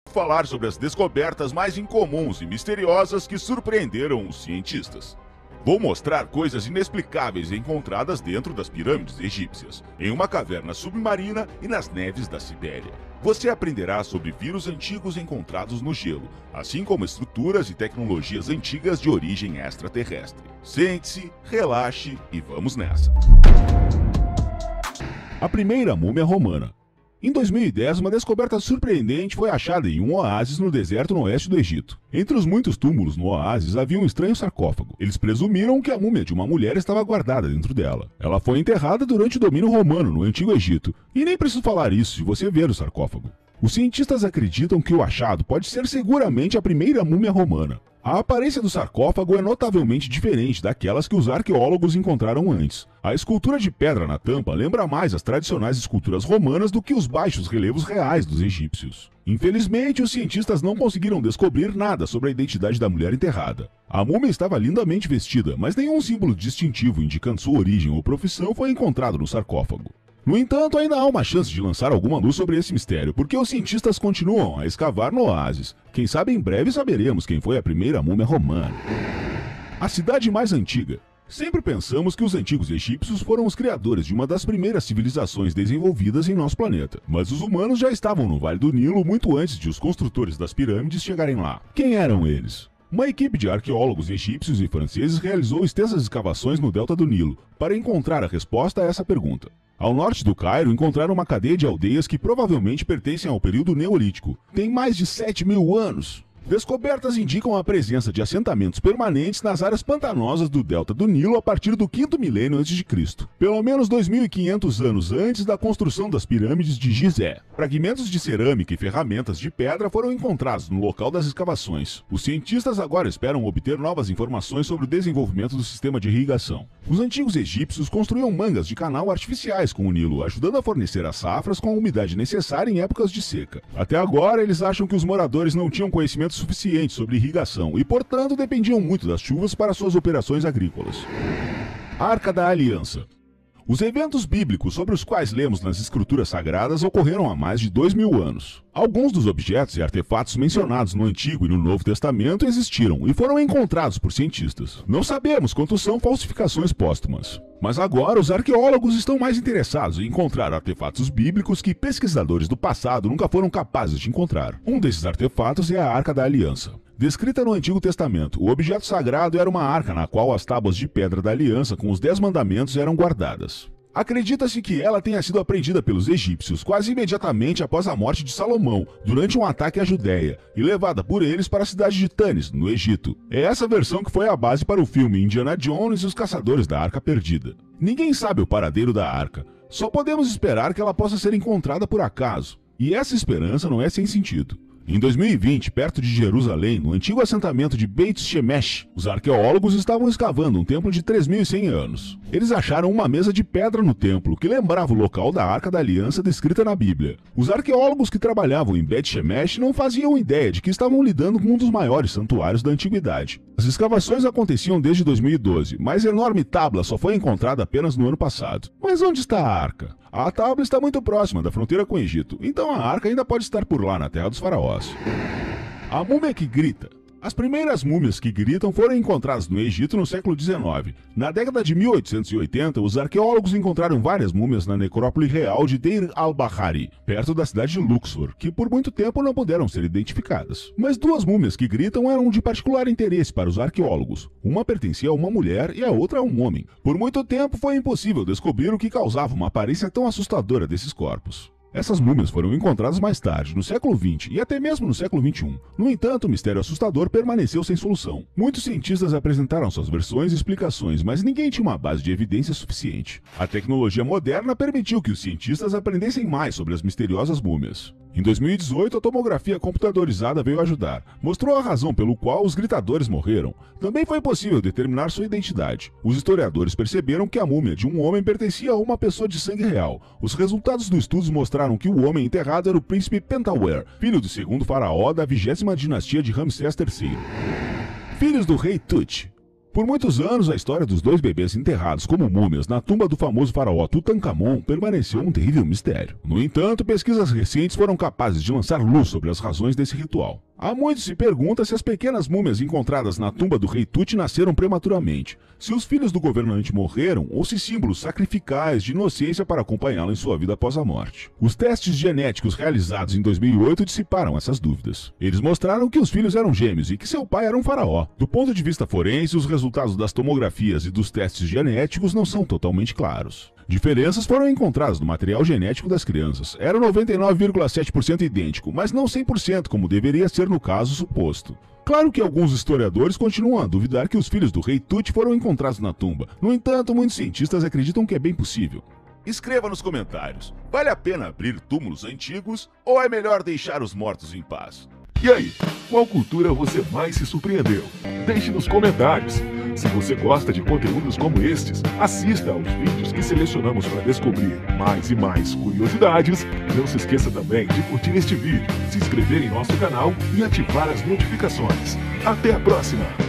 falar sobre as descobertas mais incomuns e misteriosas que surpreenderam os cientistas. Vou mostrar coisas inexplicáveis encontradas dentro das pirâmides egípcias, em uma caverna submarina e nas neves da Sibéria. Você aprenderá sobre vírus antigos encontrados no gelo, assim como estruturas e tecnologias antigas de origem extraterrestre. Sente-se, relaxe e vamos nessa. A primeira múmia romana. Em 2010, uma descoberta surpreendente foi achada em um oásis no deserto no oeste do Egito. Entre os muitos túmulos no oásis havia um estranho sarcófago. Eles presumiram que a múmia de uma mulher estava guardada dentro dela. Ela foi enterrada durante o domínio romano no Antigo Egito, e nem preciso falar isso se você ver o sarcófago. Os cientistas acreditam que o achado pode ser seguramente a primeira múmia romana. A aparência do sarcófago é notavelmente diferente daquelas que os arqueólogos encontraram antes. A escultura de pedra na tampa lembra mais as tradicionais esculturas romanas do que os baixos relevos reais dos egípcios. Infelizmente, os cientistas não conseguiram descobrir nada sobre a identidade da mulher enterrada. A múmia estava lindamente vestida, mas nenhum símbolo distintivo indicando sua origem ou profissão foi encontrado no sarcófago. No entanto, ainda há uma chance de lançar alguma luz sobre esse mistério, porque os cientistas continuam a escavar no oásis. Quem sabe em breve saberemos quem foi a primeira múmia romana. A cidade mais antiga. Sempre pensamos que os antigos egípcios foram os criadores de uma das primeiras civilizações desenvolvidas em nosso planeta. Mas os humanos já estavam no Vale do Nilo muito antes de os construtores das pirâmides chegarem lá. Quem eram eles? Uma equipe de arqueólogos egípcios e franceses realizou extensas escavações no delta do Nilo para encontrar a resposta a essa pergunta. Ao norte do Cairo, encontraram uma cadeia de aldeias que provavelmente pertencem ao período Neolítico. Tem mais de 7.000 anos. Descobertas indicam a presença de assentamentos permanentes nas áreas pantanosas do delta do Nilo a partir do 5º milênio a.C., pelo menos 2.500 anos antes da construção das pirâmides de Gizé. Fragmentos de cerâmica e ferramentas de pedra foram encontrados no local das escavações. Os cientistas agora esperam obter novas informações sobre o desenvolvimento do sistema de irrigação. Os antigos egípcios construíam mangas de canal artificiais com o Nilo, ajudando a fornecer as safras com a umidade necessária em épocas de seca. Até agora, eles acham que os moradores não tinham conhecimento suficiente sobre irrigação e, portanto, dependiam muito das chuvas para suas operações agrícolas. Arca da Aliança. Os eventos bíblicos sobre os quais lemos nas escrituras sagradas ocorreram há mais de 2.000 anos. Alguns dos objetos e artefatos mencionados no Antigo e no Novo Testamento existiram e foram encontrados por cientistas. Não sabemos quantos são falsificações póstumas. Mas agora os arqueólogos estão mais interessados em encontrar artefatos bíblicos que pesquisadores do passado nunca foram capazes de encontrar. Um desses artefatos é a Arca da Aliança. Descrita no Antigo Testamento, o objeto sagrado era uma arca na qual as tábuas de pedra da aliança com os 10 mandamentos eram guardadas. Acredita-se que ela tenha sido apreendida pelos egípcios quase imediatamente após a morte de Salomão, durante um ataque à Judéia, e levada por eles para a cidade de Tanis, no Egito. É essa versão que foi a base para o filme Indiana Jones e os Caçadores da Arca Perdida. Ninguém sabe o paradeiro da arca, só podemos esperar que ela possa ser encontrada por acaso. E essa esperança não é sem sentido. Em 2020, perto de Jerusalém, no antigo assentamento de Beit Shemesh, os arqueólogos estavam escavando um templo de 3.100 anos. Eles acharam uma mesa de pedra no templo que lembrava o local da Arca da Aliança descrita na Bíblia. Os arqueólogos que trabalhavam em Beit Shemesh não faziam ideia de que estavam lidando com um dos maiores santuários da antiguidade. As escavações aconteciam desde 2012, mas a enorme tábua só foi encontrada apenas no ano passado. Mas onde está a arca? A tábua está muito próxima da fronteira com o Egito, então a arca ainda pode estar por lá na terra dos faraós. A múmia que grita. As primeiras múmias que gritam foram encontradas no Egito no século XIX. Na década de 1880, os arqueólogos encontraram várias múmias na necrópole real de Deir al-Bahari, perto da cidade de Luxor, que por muito tempo não puderam ser identificadas. Mas duas múmias que gritam eram de particular interesse para os arqueólogos. Uma pertencia a uma mulher e a outra a um homem. Por muito tempo foi impossível descobrir o que causava uma aparência tão assustadora desses corpos. Essas múmias foram encontradas mais tarde, no século XX e até mesmo no século XXI. No entanto, o mistério assustador permaneceu sem solução. Muitos cientistas apresentaram suas versões e explicações, mas ninguém tinha uma base de evidência suficiente. A tecnologia moderna permitiu que os cientistas aprendessem mais sobre as misteriosas múmias. Em 2018, a tomografia computadorizada veio ajudar. Mostrou a razão pelo qual os gritadores morreram. Também foi possível determinar sua identidade. Os historiadores perceberam que a múmia de um homem pertencia a uma pessoa de sangue real. Os resultados dos estudos mostraram que o homem enterrado era o príncipe Pentauer, filho do segundo faraó da 20ª dinastia de Ramsés III. Filhos do rei Tut. Por muitos anos, a história dos dois bebês enterrados como múmias na tumba do famoso faraó Tutankhamon permaneceu um terrível mistério. No entanto, pesquisas recentes foram capazes de lançar luz sobre as razões desse ritual. Há muito se pergunta se as pequenas múmias encontradas na tumba do rei Tut nasceram prematuramente, se os filhos do governante morreram ou se símbolos sacrificais de inocência para acompanhá-lo em sua vida após a morte. Os testes genéticos realizados em 2008 dissiparam essas dúvidas. Eles mostraram que os filhos eram gêmeos e que seu pai era um faraó. Do ponto de vista forense, os resultados das tomografias e dos testes genéticos não são totalmente claros. Diferenças foram encontradas no material genético das crianças. Era 99,7% idêntico, mas não 100% como deveria ser no caso suposto. Claro que alguns historiadores continuam a duvidar que os filhos do rei Tut foram encontrados na tumba. No entanto, muitos cientistas acreditam que é bem possível. Escreva nos comentários, vale a pena abrir túmulos antigos ou é melhor deixar os mortos em paz? E aí, qual cultura você mais se surpreendeu? Deixe nos comentários. Se você gosta de conteúdos como estes, assista aos vídeos que selecionamos para descobrir mais e mais curiosidades. Não se esqueça também de curtir este vídeo, se inscrever em nosso canal e ativar as notificações. Até a próxima!